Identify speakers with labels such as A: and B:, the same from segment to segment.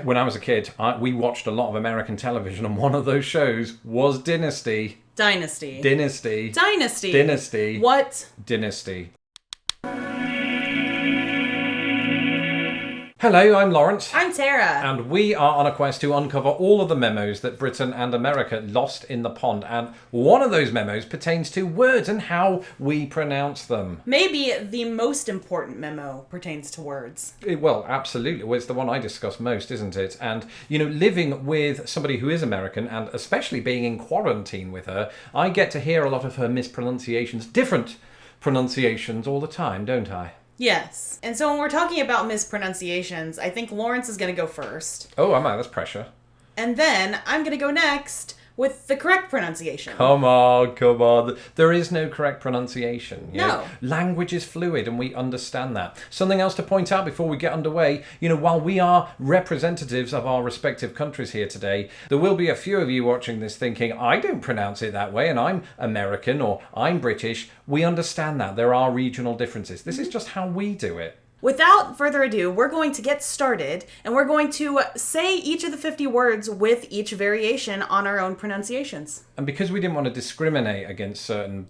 A: When I was a kid, we watched a lot of American television, and one of those shows was Dynasty.
B: Dynasty.
A: Dynasty.
B: Dynasty.
A: Dynasty.
B: What?
A: Dynasty. Hello, I'm Lawrence.
B: I'm Tara.
A: And we are on a quest to uncover all of the memos that Britain and America lost in the pond. And one of those memos pertains to words and how we pronounce them.
B: Maybe the most important memo pertains to words.
A: Well, absolutely. Well, it's the one I discuss most, isn't it? And, living with somebody who is American, and especially being in quarantine with her, I get to hear a lot of her mispronunciations, different pronunciations all the time, don't I?
B: Yes. And so when we're talking about mispronunciations, I think Lawrence is going to go first.
A: Oh, am I? That's pressure.
B: And then I'm going to go next with the correct pronunciation.
A: Come on. There is no correct pronunciation.
B: No.
A: Language is fluid and we understand that. Something else to point out before we get underway, while we are representatives of our respective countries here today, there will be a few of you watching this thinking, I don't pronounce it that way and I'm American or I'm British. We understand that. There are regional differences. This is just how we do it.
B: Without further ado, we're going to get started, and we're going to say each of the 50 words with each variation on our own pronunciations.
A: And because we didn't want to discriminate against certain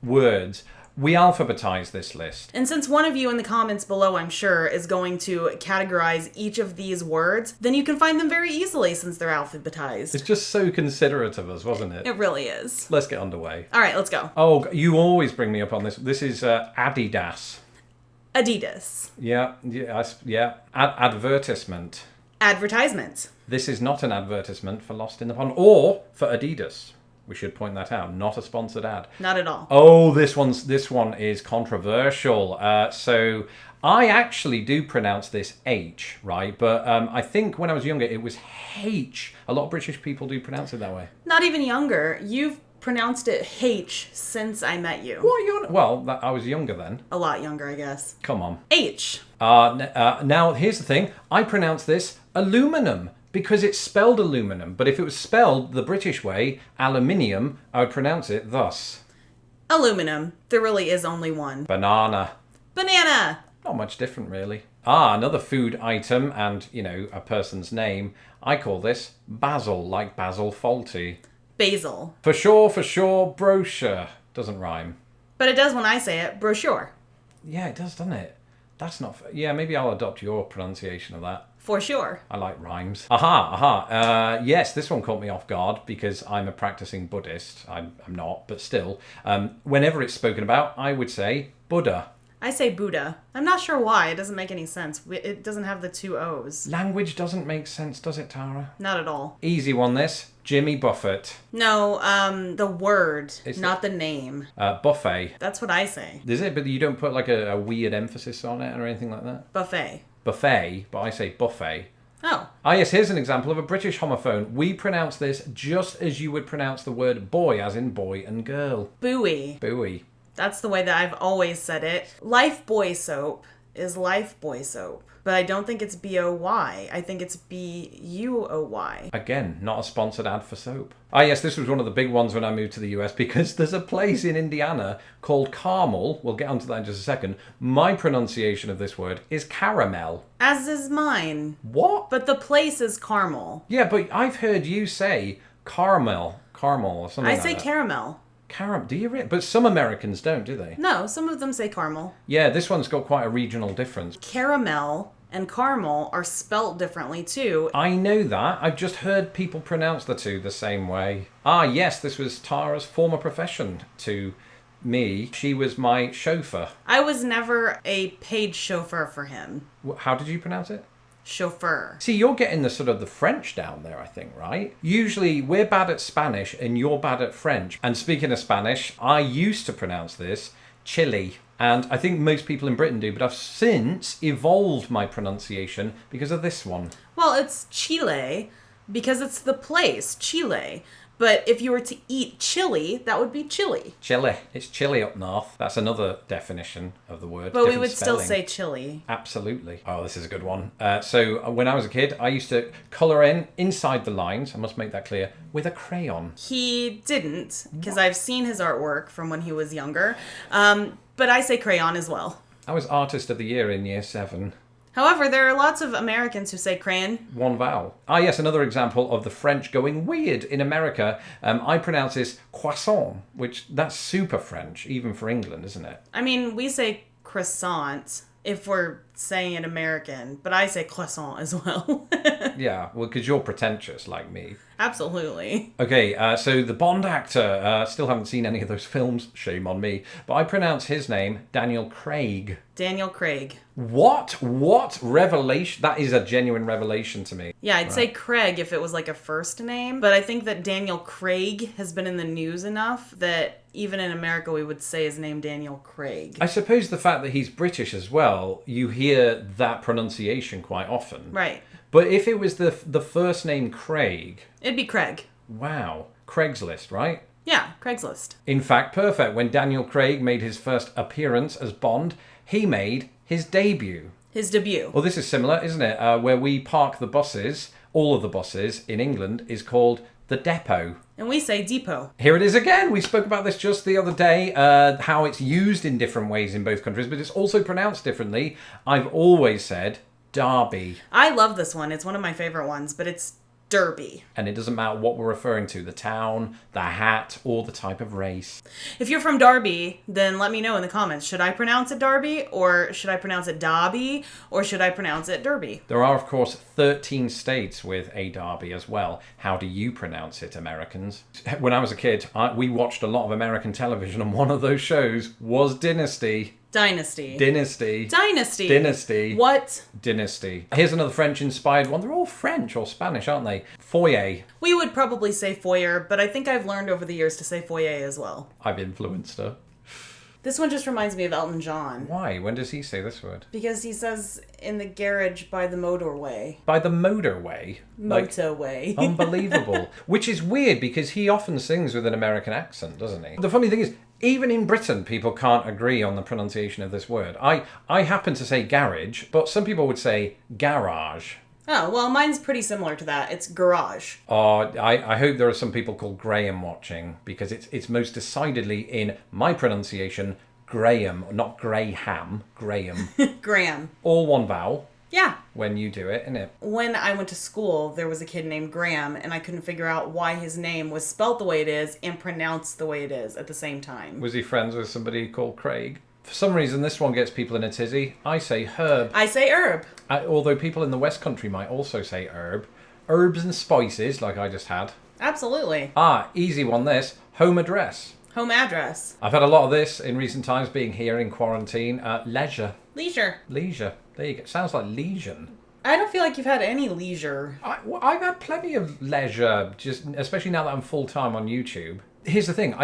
A: words, we alphabetized this list.
B: And since one of you in the comments below, I'm sure, is going to categorize each of these words, then you can find them very easily since they're alphabetized.
A: It's just so considerate of us, wasn't it?
B: It really is.
A: Let's get underway.
B: All right, let's go.
A: Oh, you always bring me up on this. This is Adidas.
B: Adidas.
A: Yeah. Advertisement.
B: Advertisement.
A: This is not an advertisement for Lost in the Pond or for Adidas. We should point that out. Not a sponsored ad.
B: Not at all.
A: Oh, this one is controversial. So I actually do pronounce this H, right? But I think when I was younger, it was H. A lot of British people do pronounce it that way.
B: Not even younger. You've pronounced it H since I met you.
A: What? I was younger then.
B: A lot younger, I guess.
A: Come on.
B: H.
A: Now, here's the thing. I pronounce this aluminum because it's spelled aluminum. But if it was spelled the British way, aluminium, I would pronounce it thus.
B: Aluminum. There really is only one.
A: Banana.
B: Banana.
A: Not much different, really. Another food item and, a person's name. I call this Basil, like Basil Fawlty.
B: Basil.
A: For sure, brochure. Doesn't rhyme.
B: But it does when I say it, brochure.
A: Yeah, it does, doesn't it? That's not... Yeah, maybe I'll adopt your pronunciation of that.
B: For sure.
A: I like rhymes. Yes, this one caught me off guard because I'm a practicing Buddhist. I'm not, but still. Whenever it's spoken about, I would say Buddha.
B: I say Buddha. I'm not sure why. It doesn't make any sense. It doesn't have the two O's.
A: Language doesn't make sense, does it, Tara?
B: Not at all.
A: Easy one, this. Jimmy Buffett.
B: No, the word, not the name.
A: Buffet.
B: That's what I say.
A: Is it? But you don't put like a weird emphasis on it or anything like that?
B: Buffet.
A: Buffet, but I say buffet.
B: Oh.
A: Yes, here's an example of a British homophone. We pronounce this just as you would pronounce the word boy, as in boy and girl.
B: Buoy.
A: Buoy.
B: That's the way that I've always said it. Lifebuoy soap is Lifebuoy soap. But I don't think it's B-O-Y. I think it's B-U-O-Y.
A: Again, not a sponsored ad for soap. Yes, this was one of the big ones when I moved to the US because there's a place in Indiana called Carmel. We'll get onto that in just a second. My pronunciation of this word is caramel.
B: As is mine.
A: What?
B: But the place is Carmel.
A: Yeah, but I've heard you say caramel or something like that.
B: I say caramel.
A: Do you really? But some Americans don't, do they?
B: No, some of them say caramel.
A: Yeah, this one's got quite a regional difference.
B: Caramel and caramel are spelt differently too.
A: I know that. I've just heard people pronounce the two the same way. Yes, this was Tara's former profession to me. She was my chauffeur.
B: I was never a paid chauffeur for him.
A: How did you pronounce it?
B: Chauffeur.
A: See, you're getting the French down there, I think, right? Usually we're bad at Spanish and you're bad at French. And speaking of Spanish, I used to pronounce this Chile. And I think most people in Britain do, but I've since evolved my pronunciation because of this one.
B: Well, it's Chile because it's the place, Chile. But if you were to eat chili, that would be chili.
A: Chile. It's chili up north. That's another definition of the word.
B: But we would still say chili.
A: Absolutely. Oh, this is a good one. So when I was a kid, I used to colour in inside the lines, I must make that clear, with a crayon.
B: He didn't, because I've seen his artwork from when he was younger. But I say crayon as well.
A: I was Artist of the Year in Year 7.
B: However, there are lots of Americans who say crayon.
A: One vowel. Ah, yes, another example of the French going weird in America. I pronounce this croissant, which that's super French, even for England, isn't it?
B: I mean, we say croissant if we're saying it American, but I say croissant as well.
A: Yeah, well, because you're pretentious like me.
B: Absolutely.
A: Okay, so the Bond actor, still haven't seen any of those films, shame on me, but I pronounce his name Daniel Craig.
B: Daniel Craig.
A: What revelation? That is a genuine revelation to me.
B: Yeah, I'd say Craig if it was like a first name, but I think that Daniel Craig has been in the news enough that even in America we would say his name Daniel Craig.
A: I suppose the fact that he's British as well, you hear that pronunciation quite often.
B: Right.
A: But if it was the first name Craig...
B: It'd be Craig.
A: Wow. Craigslist, right?
B: Yeah, Craigslist.
A: In fact, perfect. When Daniel Craig made his first appearance as Bond, he made his debut.
B: His debut.
A: Well, this is similar, isn't it? Where we park the buses, all of the buses in England is called the depot.
B: And we say depot.
A: Here it is again. We spoke about this just the other day, how it's used in different ways in both countries, but it's also pronounced differently. I've always said Derby.
B: I love this one. It's one of my favorite ones, but it's Derby.
A: And it doesn't matter what we're referring to, the town, the hat, or the type of race.
B: If you're from Derby, then let me know in the comments. Should I pronounce it Derby, or should I pronounce it Derby, or should I pronounce it Derby?
A: There are, of course, 13 states with a Derby as well. How do you pronounce it, Americans? When I was a kid, we watched a lot of American television, and one of those shows was Dynasty.
B: Dynasty.
A: Dynasty.
B: Dynasty.
A: Dynasty.
B: What?
A: Dynasty. Here's another French-inspired one. They're all French or Spanish, aren't they? Foyer.
B: We would probably say foyer, but I think I've learned over the years to say foyer as well.
A: I've influenced her.
B: This one just reminds me of Elton John.
A: Why? When does he say this word?
B: Because he says in the garage by the motorway.
A: By the motorway.
B: Motorway.
A: Unbelievable. Which is weird because he often sings with an American accent, doesn't he? The funny thing is, even in Britain, people can't agree on the pronunciation of this word. I happen to say garage, but some people would say garage.
B: Oh, well, mine's pretty similar to that. It's garage.
A: Oh, I hope there are some people called Graham watching, because it's most decidedly in my pronunciation, Graham, not Graham, Graham.
B: Graham.
A: All one vowel.
B: Yeah.
A: When you do it, innit?
B: When I went to school, there was a kid named Graham, and I couldn't figure out why his name was spelt the way it is and pronounced the way it is at the same time.
A: Was he friends with somebody called Craig? For some reason, this one gets people in a tizzy. I say herb.
B: I say herb.
A: Although people in the West Country might also say herb. Herbs and spices, like I just had.
B: Absolutely.
A: Ah, easy one this. Home address.
B: Home address.
A: I've had a lot of this in recent times, being here in quarantine. Leisure.
B: Leisure.
A: Leisure. There you go. Sounds like legion.
B: I don't feel like you've had any leisure.
A: I've had plenty of leisure, just especially now that I'm full-time on YouTube. Here's the thing.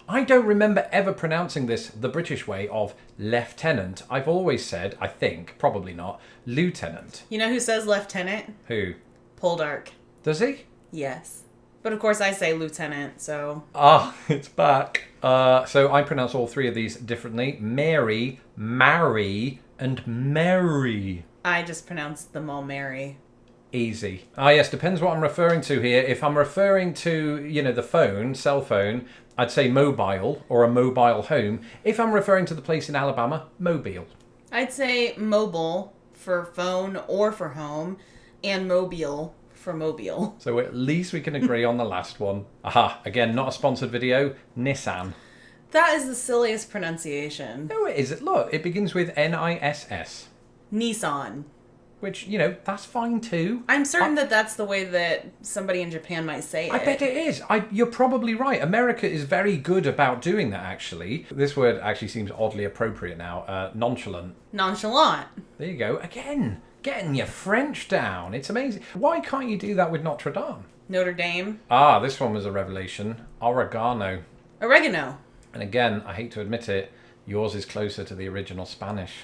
A: I don't remember ever pronouncing this the British way of lieutenant. I've always said, I think, probably not, lieutenant.
B: You know who says lieutenant?
A: Who?
B: Poldark.
A: Does he?
B: Yes. But of course I say lieutenant, so...
A: Ah, it's back. So I pronounce all three of these differently. Mary, Mary, and Mary.
B: I just pronounce them all Mary.
A: Easy. Ah, yes, depends what I'm referring to here. If I'm referring to, the phone, cell phone, I'd say mobile or a mobile home. If I'm referring to the place in Alabama, mobile.
B: I'd say mobile for phone or for home, and mobile for mobile.
A: So at least we can agree on the last one. Aha, again, not a sponsored video. Nissan.
B: That is the silliest pronunciation.
A: No, it isn't. Look, it begins with Niss.
B: Nissan.
A: Which, that's fine too.
B: I'm certain that that's the way that somebody in Japan might say it.
A: I bet it is. You're probably right. America is very good about doing that, actually. This word actually seems oddly appropriate now. Nonchalant.
B: Nonchalant.
A: There you go. Again, getting your French down. It's amazing. Why can't you do that with Notre Dame?
B: Notre Dame.
A: Ah, this one was a revelation. Oregano.
B: Oregano.
A: And again, I hate to admit it, yours is closer to the original Spanish.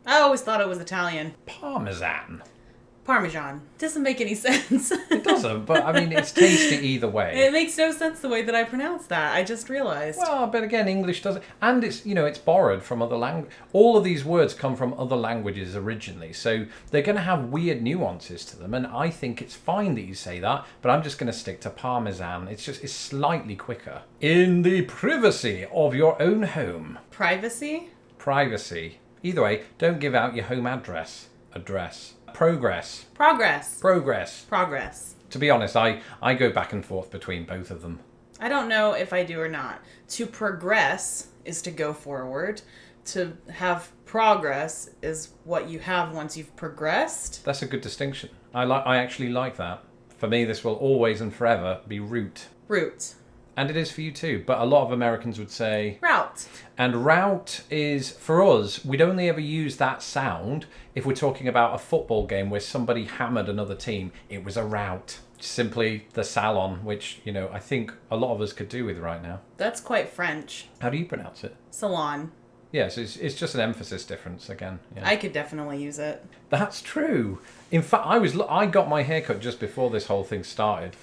B: I always thought it was Italian.
A: Parmesan.
B: Parmesan. Doesn't make any sense.
A: It doesn't, but I mean, it's tasty either way.
B: It makes no sense the way that I pronounce that. I just realized.
A: Well, but again, English doesn't. And it's, it's borrowed from other languages. All of these words come from other languages originally. So they're going to have weird nuances to them. And I think it's fine that you say that, but I'm just going to stick to Parmesan. It's slightly quicker. In the privacy of your own home.
B: Privacy?
A: Privacy. Either way, don't give out your home address. address. Progress.
B: Progress.
A: Progress.
B: Progress.
A: To be honest, I go back and forth between both of them.
B: I don't know if I do or not. To progress is to go forward. To have progress is what you have once you've progressed.
A: That's a good distinction. I actually like that. For me, this will always and forever be route.
B: Route.
A: And it is for you too, but a lot of Americans would say...
B: Route.
A: And route is, for us, we'd only ever use that sound if we're talking about a football game where somebody hammered another team. It was a route. Simply the Salon, which, you know, I think a lot of us could do with right now.
B: That's quite French.
A: How do you pronounce it?
B: Salon.
A: Yes, it's just an emphasis difference again. Yeah.
B: I could definitely use it. That's
A: true. In fact, I got my haircut just before this whole thing started.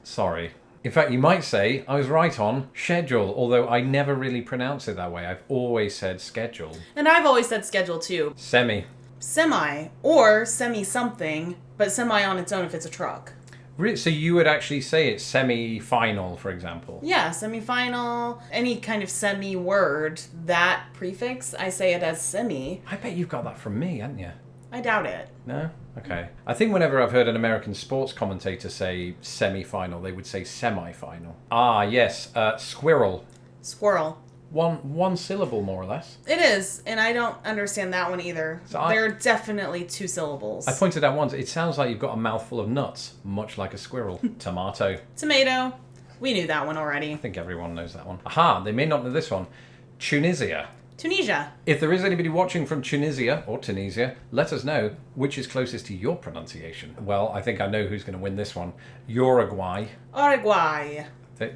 A: Sorry. In fact, you might say I was right on schedule, although I never really pronounce it that way. I've always said schedule.
B: And I've always said schedule too.
A: Semi.
B: Semi, or semi-something, but semi on its own if it's a truck.
A: Really? So you would actually say it's semi-final, for example?
B: Yeah, semi-final, any kind of semi-word, that prefix, I say it as semi.
A: I bet you've got that from me, haven't you?
B: I doubt it.
A: No? Okay. I think whenever I've heard an American sports commentator say semi-final, they would say semi-final. Ah, yes. Squirrel.
B: Squirrel.
A: One syllable, more or less.
B: It is, and I don't understand that one either.
A: So
B: there are definitely 2 syllables.
A: I pointed out once, it sounds like you've got a mouthful of nuts, much like a squirrel. Tomato.
B: Tomato. We knew that one already.
A: I think everyone knows that one. Aha, they may not know this one. Tunisia.
B: Tunisia.
A: If there is anybody watching from Tunisia, or Tunisia, let us know which is closest to your pronunciation. Well, I think I know who's going to win this one. Uruguay.
B: Uruguay.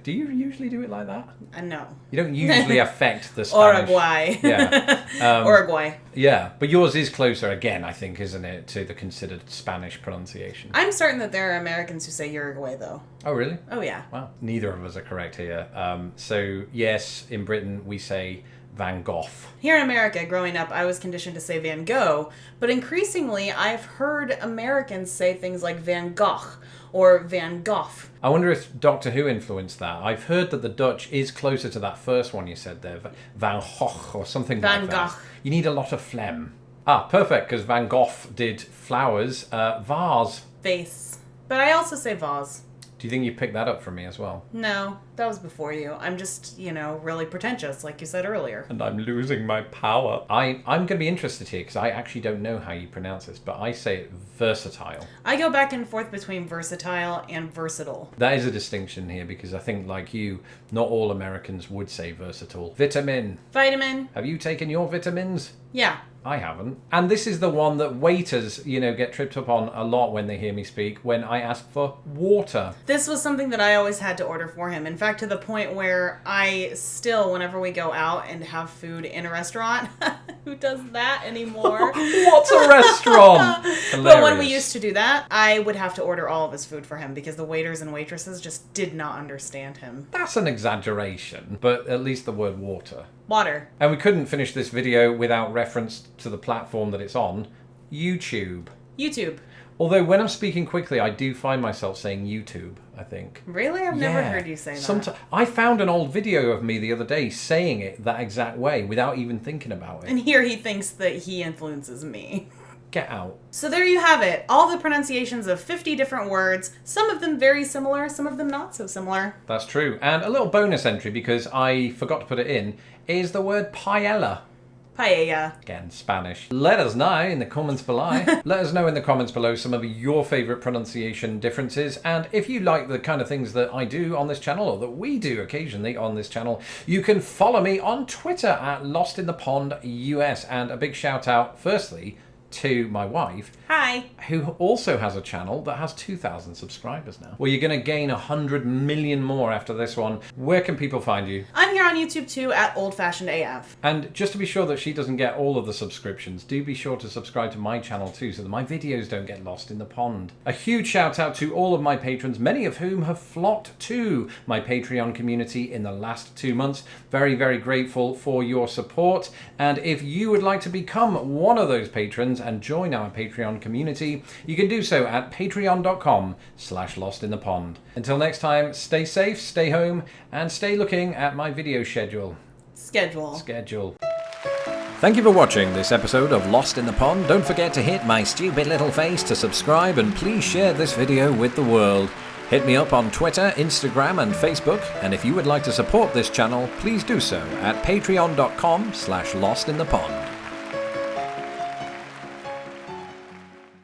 A: Do you usually do it like that?
B: No.
A: You don't usually affect the Spanish.
B: Uruguay.
A: Yeah.
B: Uruguay.
A: Yeah, but yours is closer again, I think, isn't it, to the considered Spanish pronunciation?
B: I'm certain that there are Americans who say Uruguay, though.
A: Oh, really?
B: Oh, yeah.
A: Wow. Neither of us are correct here. So, yes, in Britain, we say Van Gogh.
B: Here in America, growing up, I was conditioned to say Van Gogh, but increasingly, I've heard Americans say things like Van Gogh or Van Gogh.
A: I wonder if Doctor Who influenced that. I've heard that the Dutch is closer to that first one you said there, Van Gogh or something like that.
B: Van Gogh.
A: You need a lot of phlegm. Ah, perfect, because Van Gogh did flowers. Vase.
B: Vase. But I also say vase.
A: Do you think you picked that up from me as well?
B: No, that was before you. I'm just, really pretentious, like you said earlier.
A: And I'm losing my power. I'm going to be interested here because I actually don't know how you pronounce this, but I say it versatile.
B: I go back and forth between versatile and versatile.
A: That is a distinction here because I think, like you, not all Americans would say versatile. Vitamin.
B: Vitamin.
A: Have you taken your vitamins?
B: Yeah.
A: I haven't. And this is the one that waiters, get tripped up on a lot when they hear me speak, when I ask for water.
B: This was something that I always had to order for him. In fact, to the point where I still, whenever we go out and have food in a restaurant, who does that anymore?
A: What's a restaurant?
B: But when we used to do that, I would have to order all of his food for him because the waiters and waitresses just did not understand him.
A: That's an exaggeration, but at least the word water.
B: Water.
A: And we couldn't finish this video without reference to the platform that it's on, YouTube.
B: YouTube.
A: Although when I'm speaking quickly, I do find myself saying YouTube, I think.
B: Really? I've never heard you say that.
A: I found an old video of me the other day saying it that exact way without even thinking about it.
B: And here he thinks that he influences me.
A: Get out.
B: So there you have it. All the pronunciations of 50 different words. Some of them very similar, some of them not so similar.
A: That's true. And a little bonus entry, because I forgot to put it in, is the word paella.
B: Paella.
A: Again, Spanish. Let us know in the comments below. Let us know in the comments below some of your favourite pronunciation differences. And if you like the kind of things that I do on this channel, or that we do occasionally on this channel, you can follow me on Twitter at LostInThePondUS. And a big shout out, firstly, to my wife.
B: Hi.
A: Who also has a channel that has 2,000 subscribers now. Well, you're going to gain 100 million more after this one. Where can people find you?
B: I'm here on YouTube too at Old Fashioned AF.
A: And just to be sure that she doesn't get all of the subscriptions, do be sure to subscribe to my channel too so that my videos don't get lost in the pond. A huge shout out to all of my patrons, many of whom have flocked to my Patreon community in the last 2 months. Very, very grateful for your support. And if you would like to become one of those patrons and join our Patreon community, you can do so at patreon.com/lostinthepond. Until next time, stay safe, stay home, and stay looking at my video schedule.
B: Schedule.
A: Thank you for watching this episode of Lost in the Pond. Don't forget to hit my stupid little face to subscribe, and please share this video with the world. Hit me up on Twitter, Instagram and Facebook, and if you would like to support this channel, please do so at patreon.com/lostinthepond.